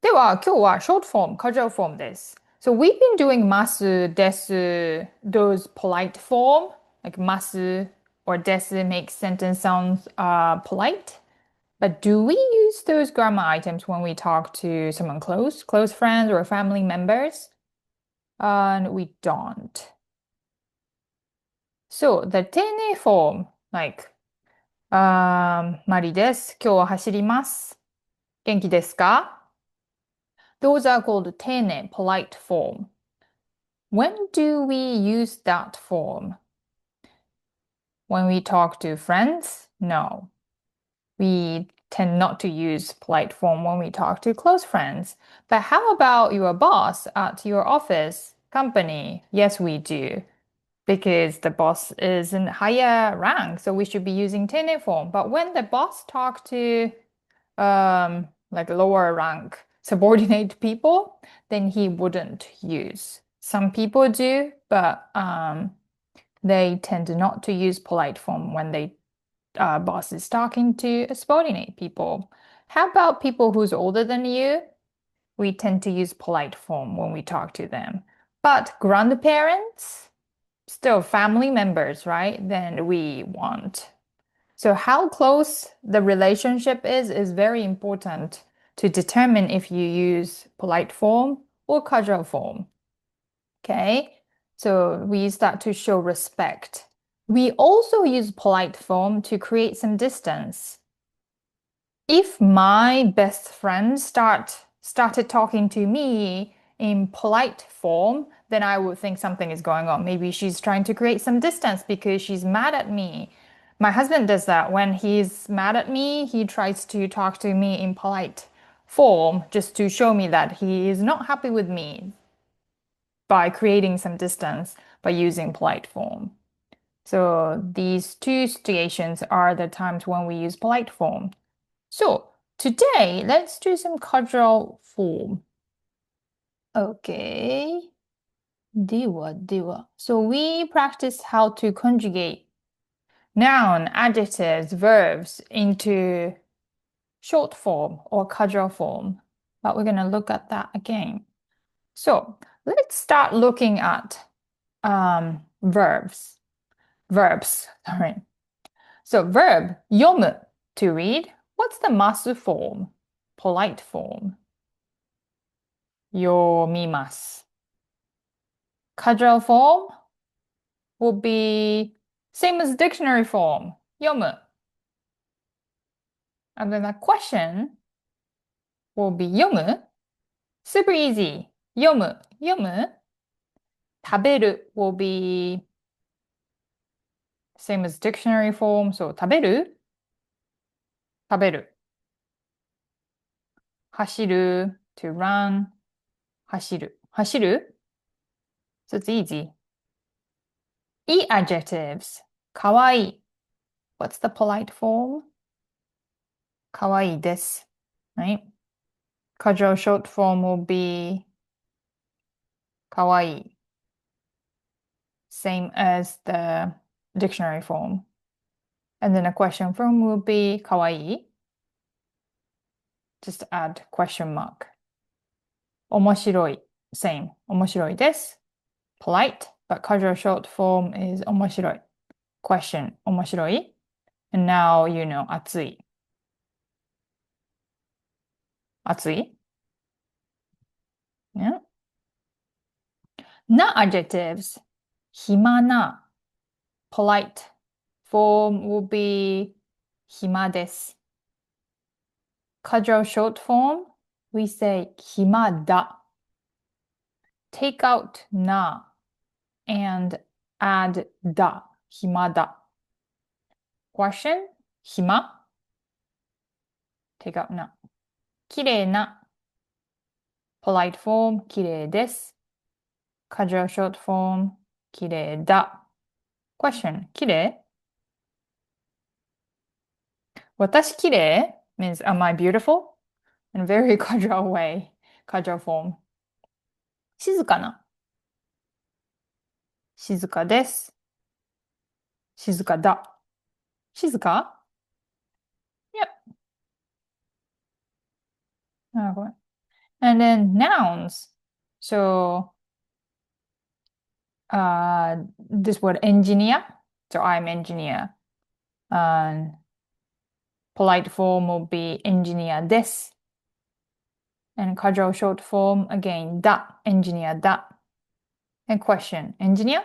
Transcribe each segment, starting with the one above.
では、今日は short form, casual form です。So we've been doing ますです those polite form, like ます or です make sentence sounds polite. But do we use those grammar items when we talk to someone close friends or family members? And we don't. So the 丁寧 form, like, マリです。今日は走ります。元気ですか? Those are called 丁寧 polite form. When do we use that form? When we talk to friends? No. We tend not to use polite form when we talk to close friends. But how about your boss at your office, company? Yes, we do. Because the boss is in higher rank, so we should be using tene form. But when the boss talk to like lower rank subordinate people, then he wouldn't use. Some people do, but they tend not to use polite form when they boss is talking to subordinate people. How about people who's older than you? We tend to use polite form when we talk to them. But grandparents, still family members, right? Then we want. So how close the relationship is very important to determine if you use polite form or casual form. Okay, so we use that to show respect. We also use polite form to create some distance. If my best friend started talking to me in polite form, then I would think something is going on. Maybe she's trying to create some distance because she's mad at me. My husband does that. When he's mad at me, he tries to talk to me in polite form just to show me that he is not happy with me by creating some distance by using polite form. So these two situations are the times when we use polite form. So today, let's do some casual form. Okay. ではでは. So we practice how to conjugate noun, adjectives, verbs into short form or casual form. But we're going to look at that again. So let's start looking at verbs. Verbs, sorry. So verb, 読む, to read. What's the ます form? Polite form. 読みます. Casual form will be same as dictionary form. 読む. And then the question will be 読む. Super easy. 読む. 読む. 食べる will be same as dictionary form. So 食べる. 食べる. 走る to run. 走る. 走る. So it's easy. E adjectives. かわいい. What's the polite form? かわいいです. Right? Casual short form will be かわいい. Same as the dictionary form. And then a question form will be かわいい. Just add question mark. 面白い. Same. 面白いです. Polite, but casual short form is 面白い. Question. 面白い. And now you know 暑い. 暑い? Yeah. Na adjectives. 暇な. Polite form will be 暇です. Casual short form, we say 暇だ. Take out な and add だ. 暇だ. Question, 暇. Take out な. きれいな. Polite form, きれいです. Casual short form, きれいだ. Question, きれい? 私きれい means am I beautiful? In a very casual way. Casual form. 静かな. 静かです。静かだ。静か Yep. ごめん。And then nouns. So this word engineer. So I'm engineer. Polite form will be engineer des. And casual short form, again, da, engineer da. And question, engineer?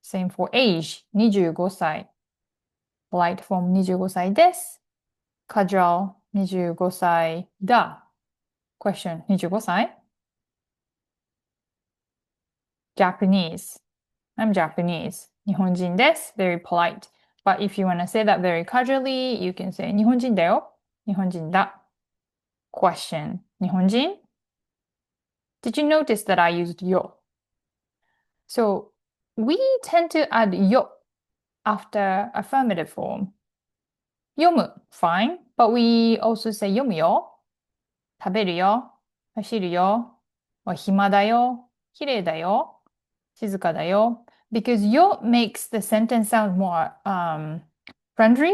Same for age, 25歳. Polite form 25歳です。Casual 25歳だ. Question 25歳? Japanese. I'm Japanese. 日本人です。Very polite. But if you want to say that very casually, you can say 日本人だよ。日本人だ. Question 日本人? Did you notice that I used yo? So we tend to add yo after affirmative form. 読む fine, but we also say 読むよ。食べるよ。走るよ。暇だよ。綺麗だよ。静かだよ。Because よ makes the sentence sound more friendly,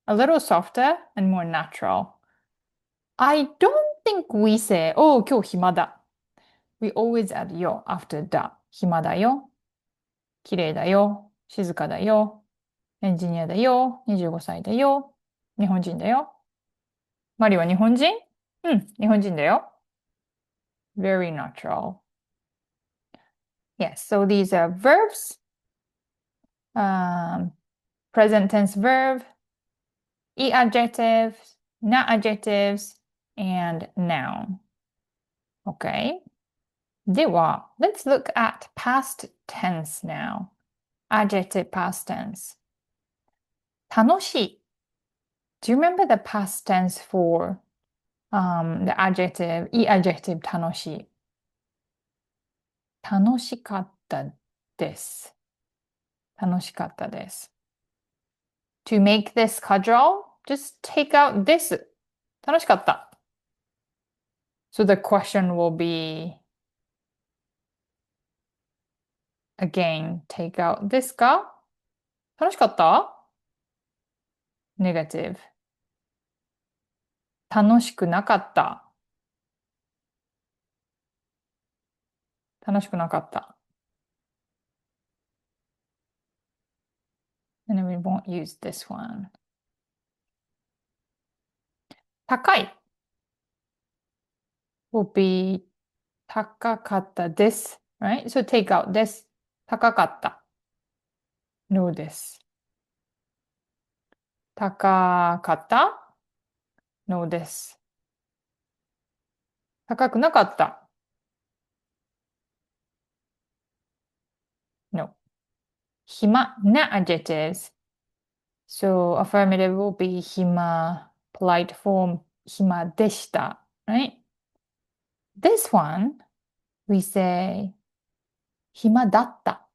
a little softer, and more natural. I don't think we say, oh, 今日暇だ. We always add よ after だ。暇だよ。綺麗だよ。静かだよ。エンジニアだよ。25歳だよ。日本人だよ。マリは日本人？うん、日本人だよ。Very natural. Yes, so these are verbs. Present tense verb, e adjectives, na adjectives, and noun. Okay. では、let's look at past tense now. Adjective past tense. 楽しい. Do you remember the past tense for the adjective, e adjective 楽しい? 楽しかったです。楽しかったです。To make this casual, just take out this. 楽しかった. So the question will be, again, take out this か? 楽しかった? Negative. 楽しくなかった。楽しくなかった。And then we won't use this one. 高い will be 高かったです。Right? So take out this. 高かった。No です。高かった ?No です。高くなかった。No. 暇な adjectives. So affirmative will be 暇, polite form 暇でした. Right? This one, we say 暇だった。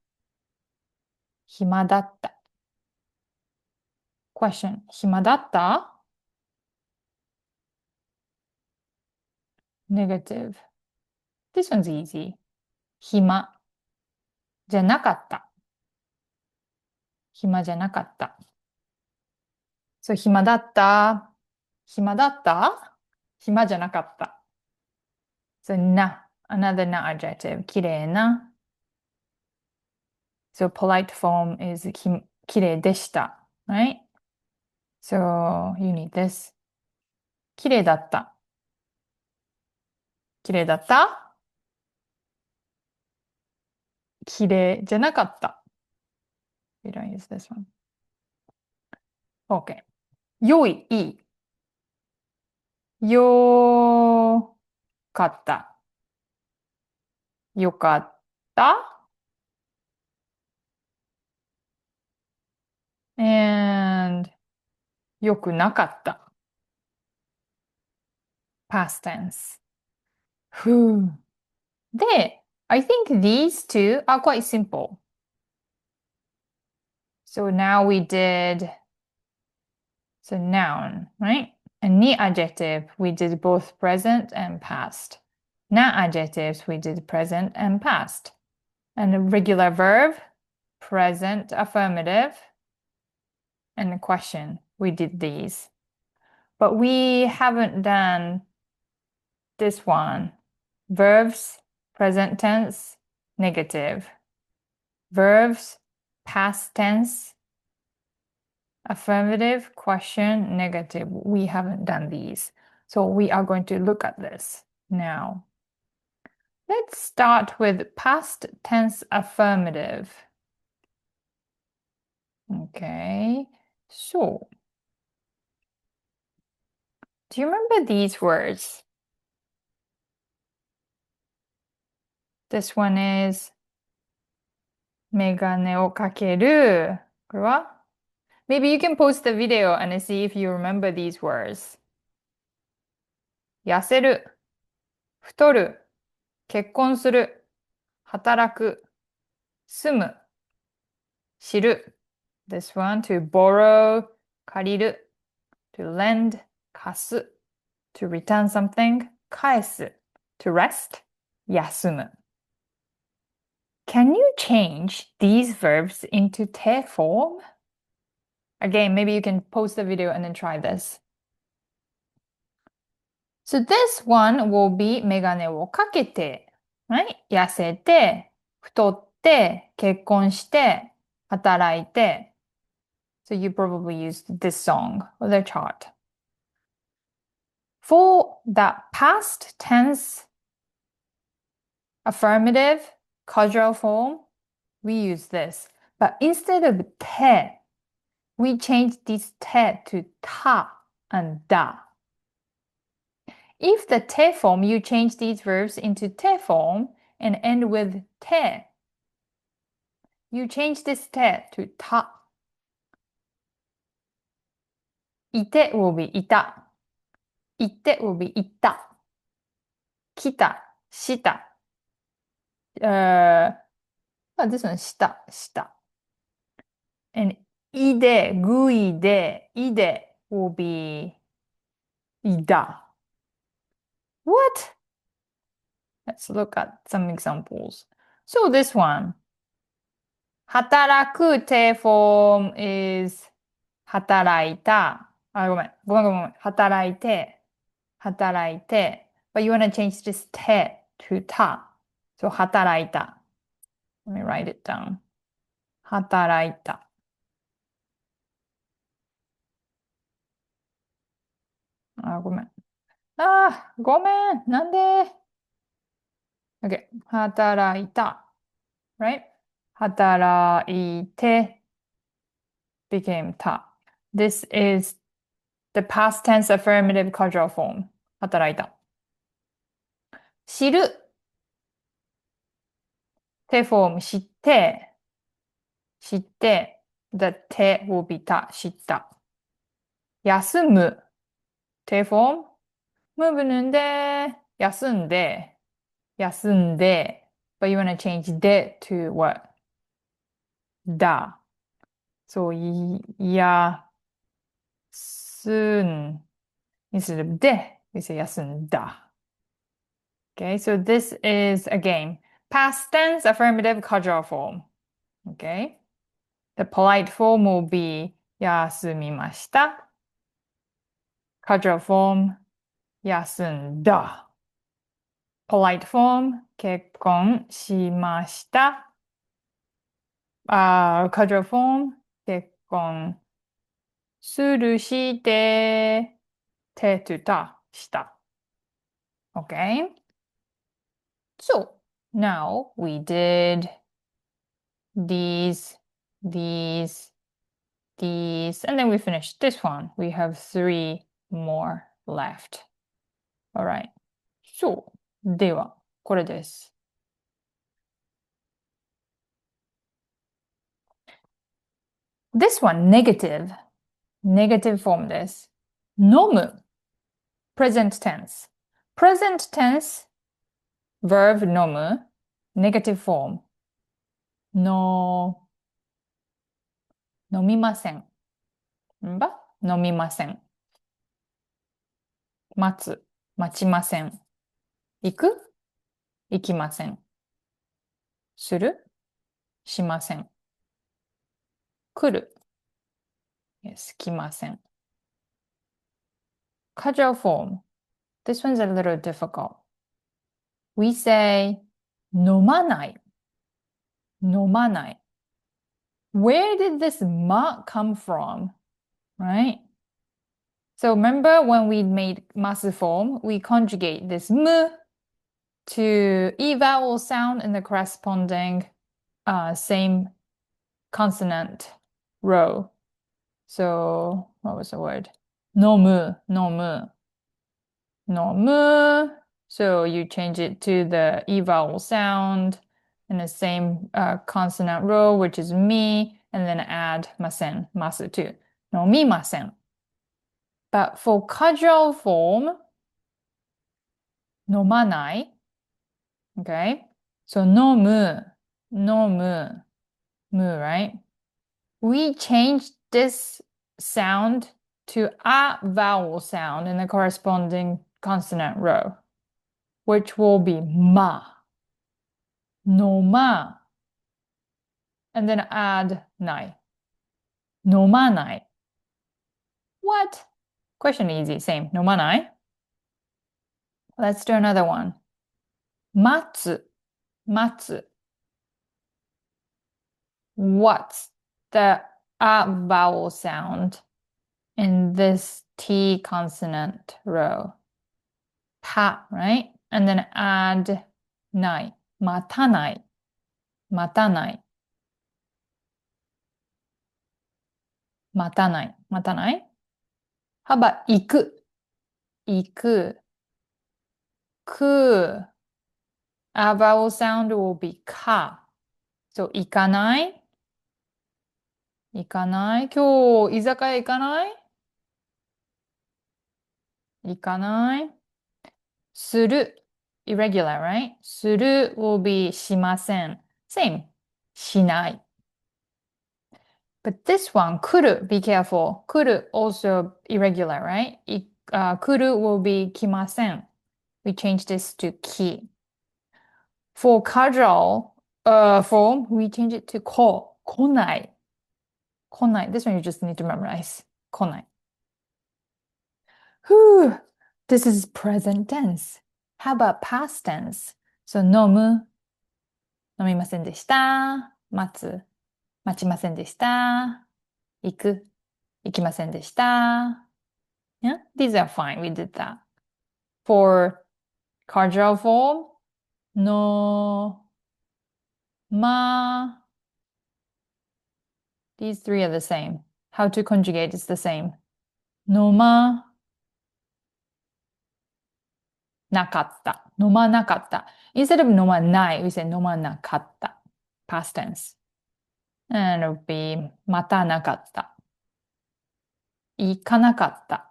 暇だった。Question. 暇だった Negative. This one's easy. 暇じゃなかった。暇じゃなかった。そう、暇だった。暇だった暇じゃなかった。So, な。Another な adjective. きれいな。So, polite form is きれいでした。Right? So, you need this. きれいだった。きれいだったきれいじゃなかった。We don't use this one. OK. 良い、いい。よかった。よかった and よくなかった。past tense. There. I think these two are quite simple. So now we did the noun, right? And ni adjective, we did both present and past. Na adjectives, we did present and past. And a regular verb, present affirmative, and a question, we did these. But we haven't done this one. Verbs, present tense, negative. Verbs, past tense, affirmative, question, negative. We haven't done these. So we are going to look at this now. Let's start with past tense affirmative. Okay, so do you remember these words? This one is メガネをかける。これは Maybe you can post the video and see if you remember these words. 痩せる、太る、結婚する、働く、住む、知る。This one to borrow, 借りる、to lend, 貸す、to return something, 返す、to rest, 休む。Can you change these verbs into te form? Again, maybe you can post the video and then try this. So this one will be メガネをかけて、right? 痩せて、太って、結婚して、働いて。So you probably used this song or the chart. For the past tense affirmative casual form, we use this. But instead of te, we change this te to ta and da. If the te form, you change these verbs into te form and end with te. You change this te to ta. いて will be いた。行って will be 行った。来た、した。this one した、した。And いで、ぐいで、いで will be いだ。What? Let's look at some examples. So this one. 働く te form is 働いた。ごめん。働いて。働いて。But you want to change this te to ta. So 働いた。Let me write it down. 働いた。ごめん。ごめん。なんで ?Okay. 働いた。Right? 働いて became た。This is the past tense affirmative casual form. 働いた。知る。て form 知って。知って。the て will be た。知った。休む。て form ムーブぬんで。休んで。休んで。But you want to change で to what? だ。So, やすん。Instead of で、we say 休んだ。Okay, so this is again past tense affirmative casual form. Okay, the polite form will be 休みました。Casual form 休んだ。Polite form 結婚しました。Casual form 結婚するしててとたした。Okay. So now we did these, these, and then we finished this one. We have 3 more left. All right. So, では、これです。This one, negative. Negative form です。飲む。Present tense. Present tense, verb 飲む。Negative form. の、飲みません。飲みません。待つ。待ちません。行く行きません。するしません。来る Yes, 来ません。Casual form This one's a little difficult. We say 飲まない。飲まない。Where did this ma come from? Right? So remember when we made masu form, we conjugate this mu to e vowel sound in the corresponding same consonant row. So what was the word? Nomu, nomu, nomu. So you change it to the e vowel sound in the same consonant row, which is mi, and then add masen, masu too. Nomimasen. But for casual form, nomanai, okay? So nomu, nomu, mu, right? We changed this sound to a vowel sound in the corresponding consonant row, which will be ma, noma, and then add nai, nomanai. What? Question easy, same, nomanai. Let's do another one. Matsu, matsu. What's the a vowel sound in this T consonant row? Ta, right? And then add nai, matanai, matanai, matanai, matanai. How about iku, iku, ku. A vowel sound will be ka. So 行かない行かない今日居酒屋行かない行かないする irregular, right? する will be しません same しない But this one 来る be careful 来る also irregular, right? 来る will be 来ません We change this to き For casual form we change it to 来ない来ない This one you just need to memorize 来ない Whew, this is present tense. How about past tense? So 飲む、飲みませんでした。待つ、待ちませんでした。行く、行きませんでした。Yeah, these are fine. We did that. For casual form, no, ma. These three are the same. How to conjugate is the same. No ma. なかった。飲まなかった。Instead of 飲まない、we say 飲まなかった。Past tense. And it would be またなかった。行かなかった。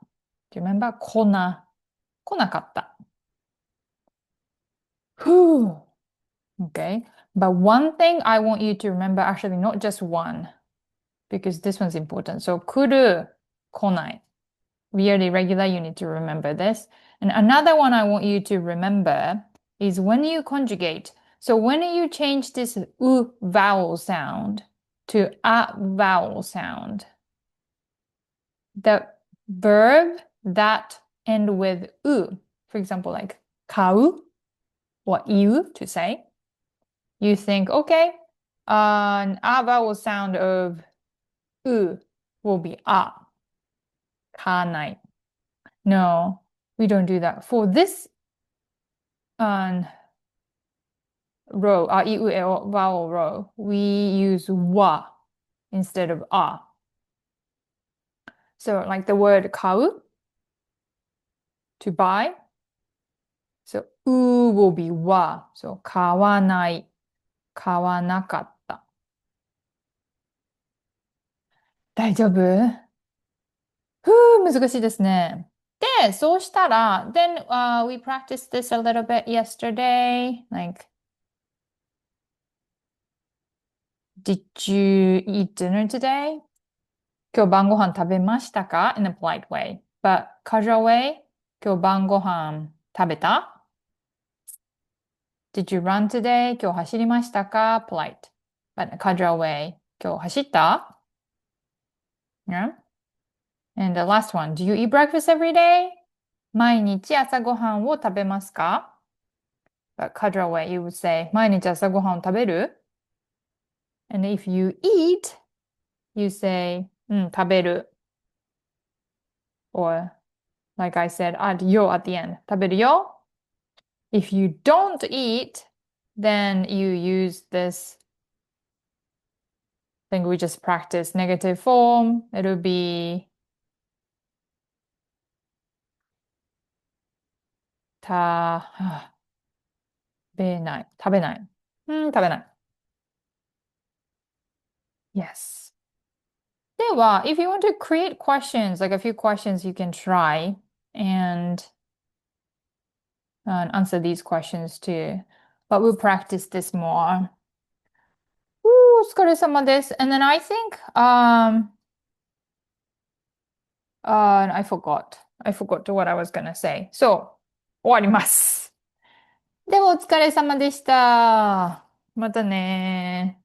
Do you remember? 来なかった。Whew. Okay. But one thing I want you to remember, actually not just one, because this one's important. So 来る、来ない。Really regular, you need to remember this. And another one I want you to remember is when you conjugate. So when you change this u vowel sound to a vowel sound, the verb that end with u, for example, like 買う or 言う to say, you think, okay, an a vowel sound of u will be a. 買わない No, we don't do that. For this row, vowel row, we use wa instead of a. So like the word 買う to buy. So う will be wa. So 買わない、買わなかった。大丈夫難しいですね。で、そうしたら、then we practiced this a little bit yesterday. Like, did you eat dinner today? 今日晩ご飯食べましたか in a polite way. But casual way, 今日晩ご飯食べた Did you run today? 今日走りましたか polite. But casual way, 今日走った Yeah. And the last one, do you eat breakfast every day? 毎日朝ごはんを食べますか？ But casual way, you would say, 毎日朝ごはんを食べる？ And if you eat, you say, うん、食べる。Or, like I said, add よ at the end. 食べるよ。If you don't eat, then you use this thing we just practiced, negative form. It'll be 食べない。食べない。うん、食べない。Yes. では、if you want to create questions, like a few questions you can try and answer these questions too. But we'll practice this more. お疲れ様です。And then I think, I forgot. I forgot what I was gonna say. そう、終わります。では、お疲れ様でした。またね